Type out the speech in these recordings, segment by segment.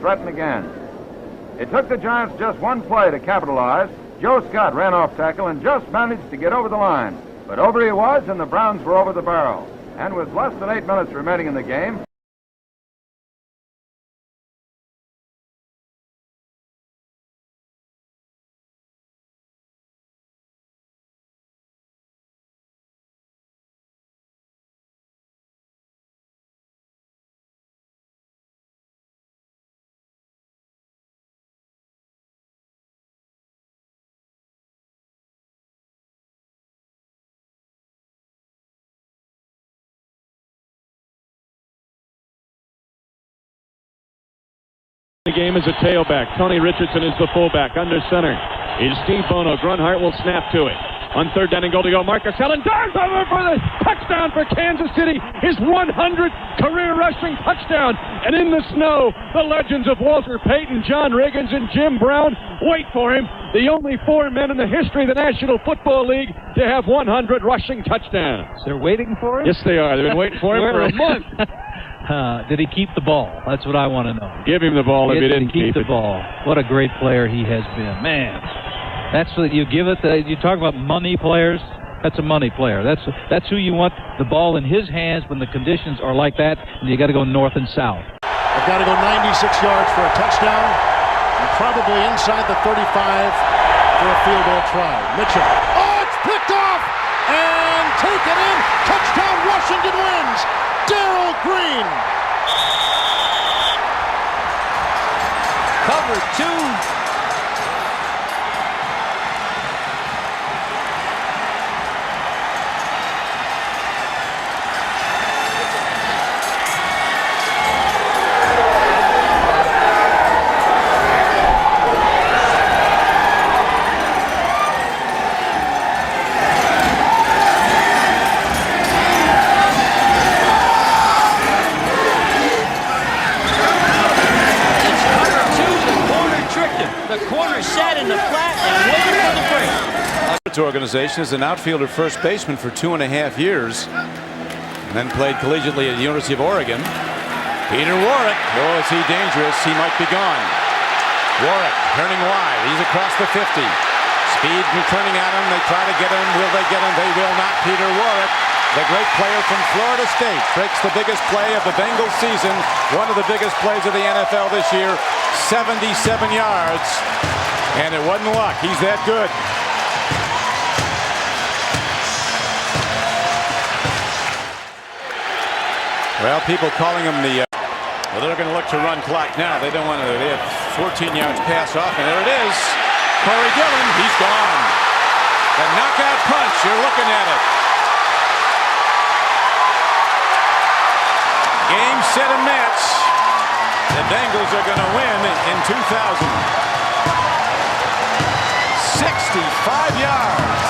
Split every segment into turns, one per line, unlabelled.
threaten again. It took the Giants just one play to capitalize. Joe Scott ran off tackle and just managed to get over the line. But over he was, and the Browns were over the barrel. And with less than 8 minutes remaining in the game,
The game is a tailback. Tony Richardson is the fullback. Under center is Steve Bono. Grunhart will snap to it. On third down and goal to go, Marcus Allen dives over for the touchdown for Kansas City. His 100th career rushing touchdown. And in the snow, the legends of Walter Payton, John Riggins, and Jim Brown wait for him. The only 4 men in the history of the National Football League to have 100 rushing touchdowns.
They're waiting for him?
Yes, they are. They've been waiting for him for a month.
Did he keep the ball? That's what I want to know.
Give him the ball if he didn't keep
the ball. What a great player he has been. Man, that's what you give it. You talk about money players. That's a money player. That's who you want the ball in his hands when the conditions are like that, and you got to go north and south.
They've got to go 96 yards for a touchdown, and probably inside the 35 for a field goal try. Mitchell. Oh, it's picked off and taken in. Touchdown, Washington wins. Darrell Green.
Cover 2.
Organization as an outfielder first baseman for 2.5 years, and then played collegiately at the University of Oregon. Peter Warrick. Oh, is he dangerous? He might be gone. Warrick turning wide. He's across the 50. Speed returning at him. They try to get him. Will they get him? They will not. Peter Warrick, the great player from Florida State, breaks the biggest play of the Bengals season. One of the biggest plays of the NFL this year. 77 yards. And it wasn't luck. He's that good. Well, people calling him the... well, they're going to look to run clock now. They don't want to... They have 14 yards pass off, and there it is. Corey Dillon, he's gone. The knockout punch, you're looking at it. Game, set, and match. The Bengals are going to win in 2000. 65 yards.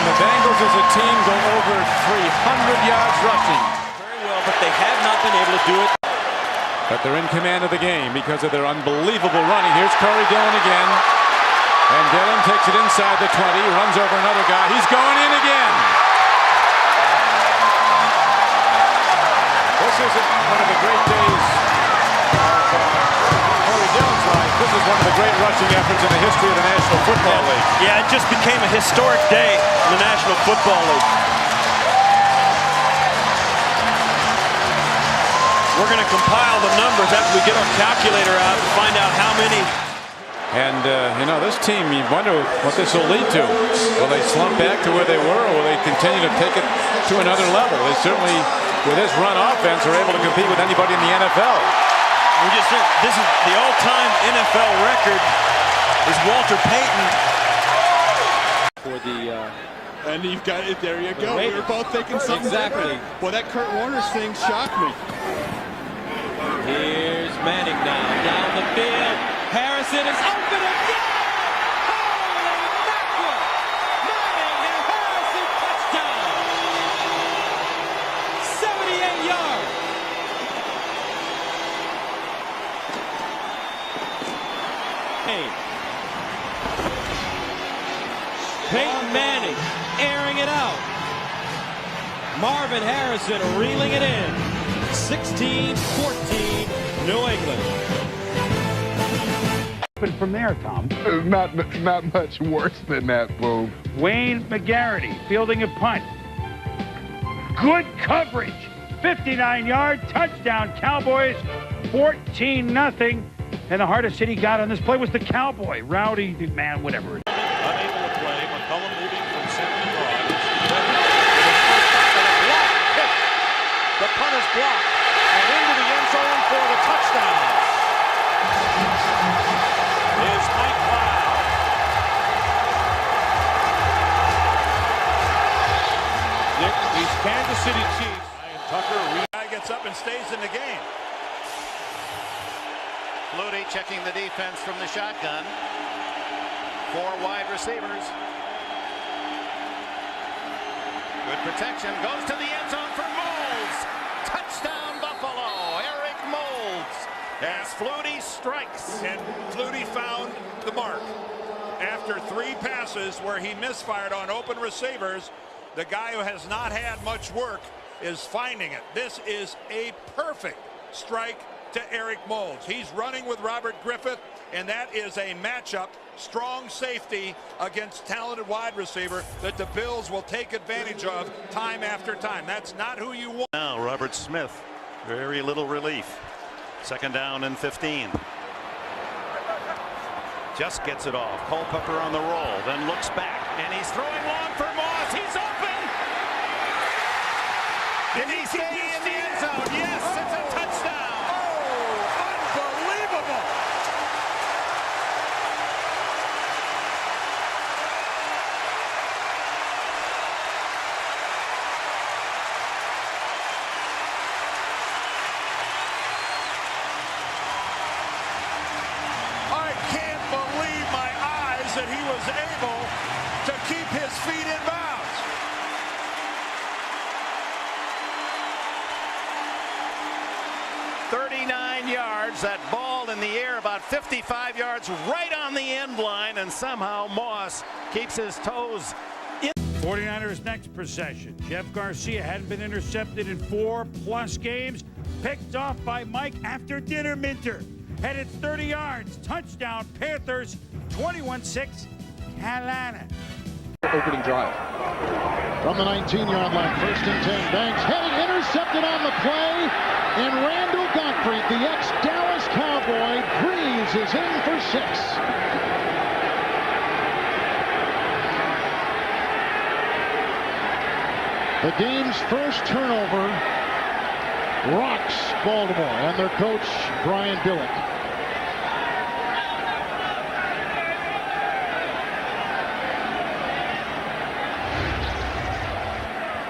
The Bengals as a team go over 300 yards rushing.
Very well, but they have not been able to do it.
But they're in command of the game because of their unbelievable running. Here's Corey Dillon again. And Dillon takes it inside the 20, runs over another guy. He's going in again. This is one of the great days of Corey Dillon's life. This is one of the great rushing efforts in the history of the National Football League.
Yeah, it just became a historic day in the National Football League. We're going to compile the numbers after we get our calculator out and find out how many.
And, you know, this team, you wonder what this will lead to. Will they slump back to where they were, or will they continue to take it to another level? They certainly, with this run offense, are able to compete with anybody in the NFL.
This is the all-time NFL record is Walter Payton.
For the and you've got it. There you go. We were both thinking something exactly. Well, that Kurt Warner's thing shocked me.
Here's Manning now down the field. Harrison is open again. Holy mackerel! Manning and Harrison touchdown. 78 yards. Peyton Manning airing it out. Marvin Harrison reeling it in. 16-14, New England.
From there, Tom.
Not much worse than that, Boom.
Wayne McGarity fielding a punt. Good coverage. 59-yard touchdown. Cowboys 14-0. And the hardest hit he got on this play was the Cowboy. Rowdy, man, whatever.
Unable to play. McCullum moving from center to guard. The punt is blocked and into the end zone for the touchdown. Is Mike Cloud. These Kansas City Chiefs. Tucker gets up and stays in the game.
Flutie checking the defense from the shotgun. 4 wide receivers. Good protection. Goes to the end zone for Moulds. Touchdown Buffalo. Eric Moulds as Flutie strikes.
And Flutie found the mark. After 3 passes where he misfired on open receivers, the guy who has not had much work is finding it. This is a perfect strike to Eric Moulds. He's running with Robert Griffith, and that is a matchup, strong safety against talented wide receiver that the Bills will take advantage of time after time. That's not who you want.
Now Robert Smith, very little relief. 2nd down and 15. Just gets it off. Culpepper on the roll, then looks back, and he's throwing long for Moss. He's open! Did he stay in the end zone? Yes, it's a touchdown!
Unbelievable! I can't believe my eyes that he was able to keep his feet in bounds.
Yards, that ball in the air about 55 yards right on the end line, and somehow Moss keeps his toes in.
49ers next possession. Jeff Garcia hadn't been intercepted in 4+ games. Picked off by Mike after dinner Minter. Headed 30 yards. Touchdown Panthers. 21-6 Carolina.
Opening drive. From the 19-yard line, 1st and 10. Banks heading, intercepted on the play. And Randall Gottfried, the ex-Dallas Cowboy, Breeze is in for 6. The game's first turnover rocks Baltimore and their coach, Brian Dillon.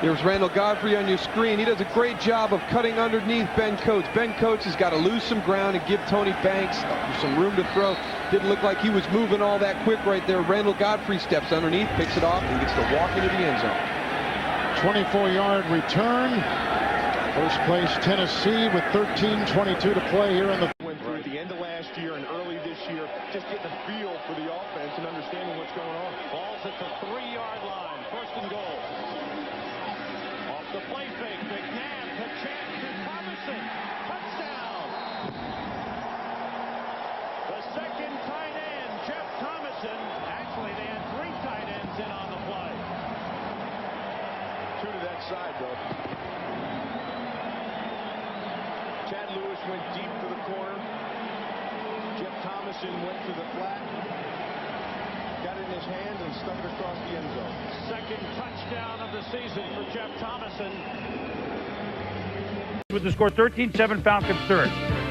Here's Randall Godfrey on your screen. He does a great job of cutting underneath Ben Coates. Ben Coates has got to lose some ground and give Tony Banks some room to throw. Didn't look like he was moving all that quick right there. Randall Godfrey steps underneath, picks it off, and gets to walk into the end zone.
24-yard return. First place Tennessee with 13:22 to play here in the.
Went through at the end of last year and early this year, just getting a feel for the offense and understanding what's going on.
Ball's at the 3-yard line. 1st and goal. Off the play fake. McNabb to Chance to Thomason. Touchdown. The second tight end, Jeff Thomason. Actually, they had 3 tight ends in on the play.
2 to that side, though. Chad Lewis went deep to the corner. Jeff Thomason went to the flat. Got it in his hands and stuck it across the end zone.
Second touchdown of the season for Jeff Thomason.
With the score 13-7 Falcons third.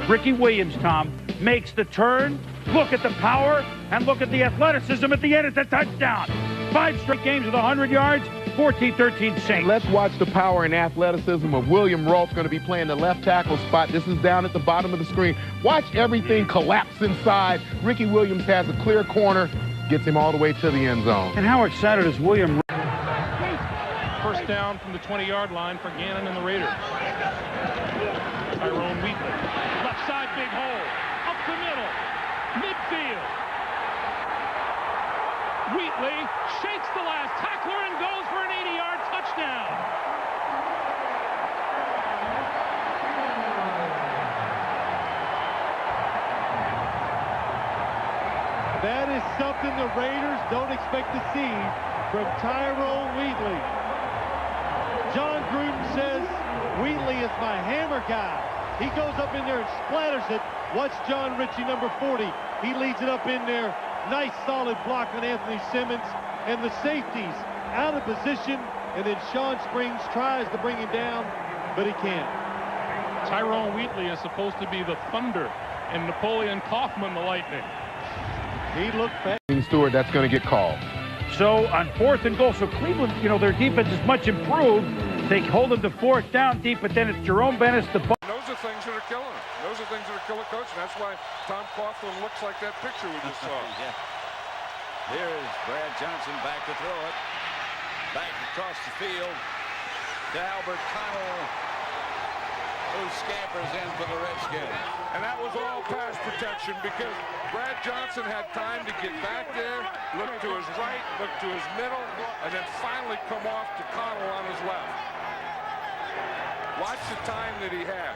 Ricky Williams, Tom, makes the turn. Look at the power and look at the athleticism at the end. It's a touchdown. 5 straight games with 100 yards. 14-13 Saints.
Let's watch the power and athleticism of William Rolfe, going to be playing the left tackle spot. This is down at the bottom of the screen. Watch everything collapse inside. Ricky Williams has a clear corner, gets him all the way to the end zone.
And how excited is William?
First down from the 20-yard line for Gannon and the Raiders. Tyrone Wheatley. Left side, big hole. Up the middle. Midfield. Wheatley shakes the last tackler and goes for an 80-yard touchdown.
something the Raiders don't expect to see from Tyrone Wheatley. John Gruden says Wheatley is my hammer guy. He goes up in there and splatters it. Watch John Ritchie, number 40. He leads it up in there. Nice solid block on Anthony Simmons. And the safeties out of position. And then Sean Springs tries to bring him down, but he can't.
Tyrone Wheatley is supposed to be the thunder and Napoleon Kaufman the lightning.
He looked back.
Stewart, that's going to get called.
So on 4th and goal, so Cleveland, you know, their defense is much improved. They hold them to 4th down deep, but then it's Jerome Bennis, the
Those are things that are killing him. Those are things that are killing coach, and that's why Tom Coughlin looks like that picture we just saw.
Yeah. Here is Brad Johnson back to throw it. Back across the field to Albert Connell, who scampers in for the Redskins.
And that was all pass protection because Brad Johnson had time to get back there, look to his right, look to his middle, and then finally come off to Connell on his left. Watch the time that he had.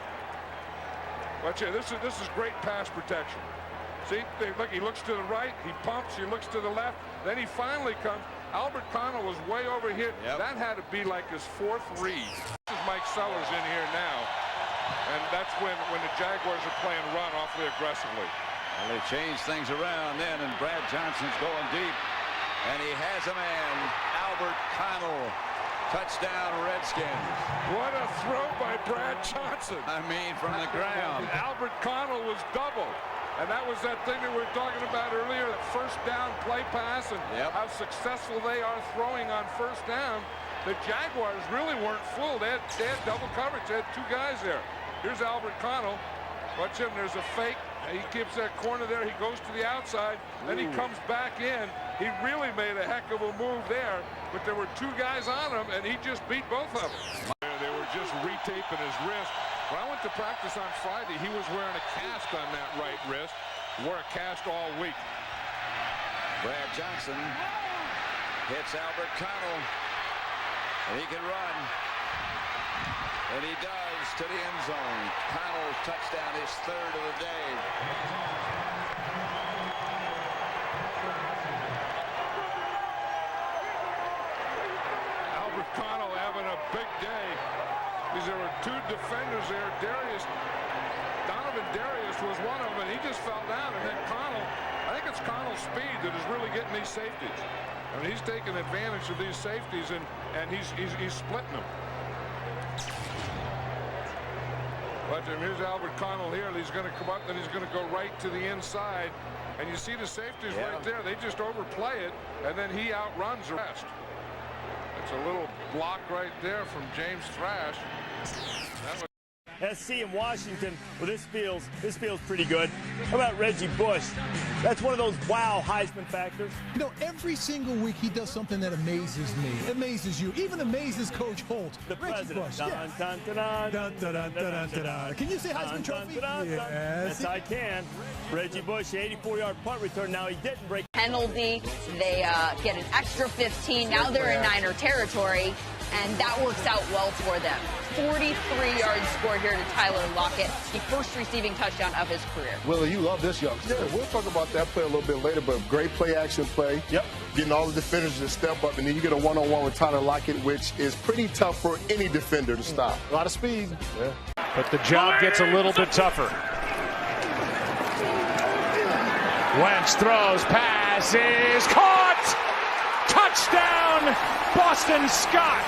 Watch it. This is great pass protection. See, look, he looks to the right, he pumps, he looks to the left, then he finally comes. Albert Connell was way over here. Yep. That had to be like his 4th read. This is Mike Sellers in here now. And that's when the Jaguars are playing run awfully aggressively.
Well, they changed things around then, and Brad Johnson's going deep. And he has a man, Albert Connell. Touchdown, Redskins.
What a throw by Brad Johnson.
I mean, from the ground.
Albert Connell was doubled. And that was that thing that we were talking about earlier, that first down play pass and how successful they are throwing on first down. The Jaguars really weren't fooled. They had double coverage. They had 2 guys there. Here's Albert Connell. Watch him. There's a fake. He keeps that corner there. He goes to the outside. Then he comes back in. He really made a heck of a move there. But there were 2 guys on him, and he just beat both of them. They were just retaping his wrist. When I went to practice on Friday, he was wearing a cast on that right wrist. Wore a cast all week.
Brad Johnson hits Albert Connell. And he can run. And he does to the end zone. Connell's touchdown, his 3rd of the day.
Albert Connell having a big day. Because there were 2 defenders there. Donovan Darius was one of them, and he just fell down. And then Connell, I think it's Connell's speed that is really getting these safeties. I mean, he's taking advantage of these safeties, and he's splitting them. But here's Albert Connell here. He's going to come up, then he's going to go right to the inside. And you see the safeties right there. They just overplay it, and then he outruns the rest. That's a little block right there from James Thrash.
SC in Washington. Well, this feels pretty good. How about Reggie Bush? That's one of those wow Heisman factors.
You know, every single week he does something that amazes me, amazes you, even amazes Coach Holt.
The
Reggie
president.
Bush,
Dun,
yes.
dun, dun, dun,
Dun, dun, dun, dun, dun, dun, dun. Can you say Heisman Trophy?
Yes, I can. Reggie Bush, 84-yard punt return. Now he didn't break
penalty. They get an extra 15. Now they're in Niner territory, and that works out well for them. 43 yards scored here to Tyler Lockett, the first receiving touchdown of his career.
Willie, you love this youngster. Yeah, we'll talk about that play a little bit later, but great play action play.
Yep.
Getting all the defenders to step up, and then you get a one-on-one with Tyler Lockett, which is pretty tough for any defender to stop.
A lot of speed. Yeah. But the job gets a little bit tougher. Wentz throws, pass is caught! Touchdown, Boston Scott!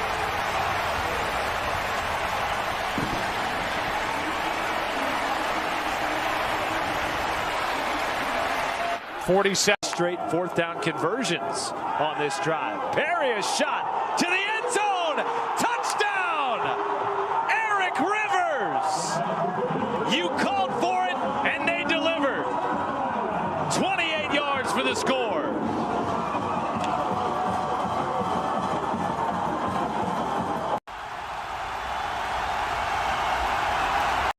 Straight 4th down conversions on this drive. Perry is shot to the